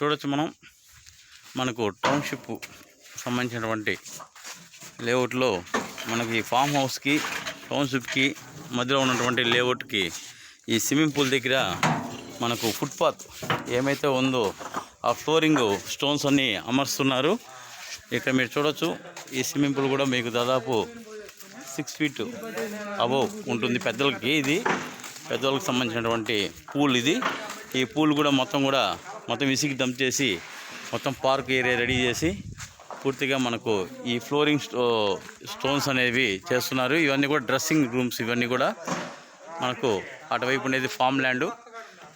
చూడొచ్చు మనకు టౌన్షిప్ సంబంధించినటువంటి లేఅవుట్లో మనకి ఫామ్ హౌస్కి టౌన్షిప్కి మధ్యలో ఉన్నటువంటి లేఅవుట్కి ఈ స్విమ్మింగ్ పూల్ దగ్గర మనకు ఫుట్పాత్ ఏమైతే ఉందో ఆ ఫ్లోరింగ్ స్టోన్స్ అన్నీ అమర్స్తున్నారు. ఇక్కడ మీరు చూడొచ్చు ఈ స్విమ్మింగ్ పూల్ కూడా మీకు దాదాపు 6 feet అబోవ్ ఉంటుంది. పెద్దవాళ్ళకి సంబంధించినటువంటి పూల్ ఇది. ఈ పూల్ కూడా మొత్తం ఇసికి డంప్ చేసి మొత్తం పార్క్ ఏరియా రెడీ చేసి పూర్తిగా మనకు ఈ ఫ్లోరింగ్ స్టోన్స్ అనేవి చేస్తున్నారు. ఇవన్నీ కూడా డ్రెస్సింగ్ రూమ్స్. ఇవన్నీ కూడా మనకు అటువైపు ఉండేది ఫామ్ ల్యాండ్.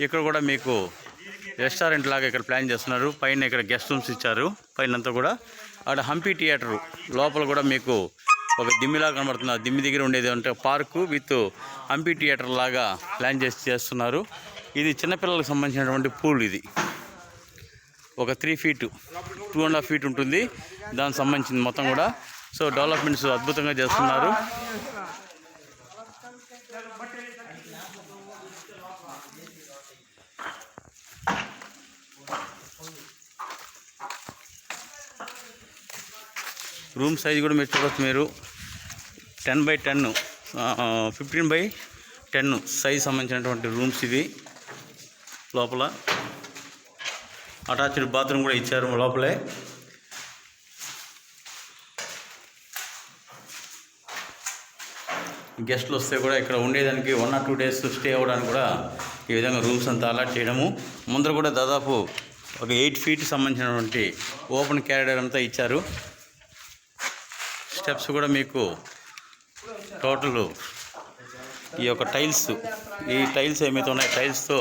ఇక్కడ కూడా మీకు రెస్టారెంట్ లాగా ఇక్కడ ప్లాన్ చేస్తున్నారు. పైన ఇక్కడ గెస్ట్ రూమ్స్ ఇచ్చారు. పైన అంతా కూడా అక్కడ హంపీ థియేటర్ లోపల కూడా మీకు ఒక దిమ్మిలాగా కనబడుతుంది. ఆ దిమ్మి దగ్గర ఉండేది అంటే పార్కు విత్ హంపీ థియేటర్ లాగా ప్లాన్ చేస్తున్నారు. ఇది చిన్నపిల్లలకు సంబంధించినటువంటి పూల్. ఇది ఒక 3 feet 2.5 feet ఉంటుంది. దానికి సంబంధించింది మొత్తం కూడా. సో డెవలప్మెంట్స్ అద్భుతంగా చేస్తున్నారు. రూమ్ సైజ్ కూడా మీరు చూడవచ్చు. మీరు 10x10 15x10 సైజ్ సంబంధించినటువంటి రూమ్స్ ఇవి. లోపల అటాచ్డ్ బాత్రూమ్ కూడా ఇచ్చారు లోపలే. గెస్ట్లు వస్తే కూడా ఇక్కడ ఉండేదానికి 1 or 2 days స్టే అవ్వడానికి కూడా ఈ విధంగా రూమ్స్ అంతా అలాట్ చేయడము. ముందర కూడా దాదాపు ఒక 8 feet సంబంధించినటువంటి ఓపెన్ క్యారిడార్ అంతా ఇచ్చారు. స్టెప్స్ కూడా మీకు టోటల్ ఈ యొక్క టైల్స్ ఏమైతే ఉన్నాయో టైల్స్తో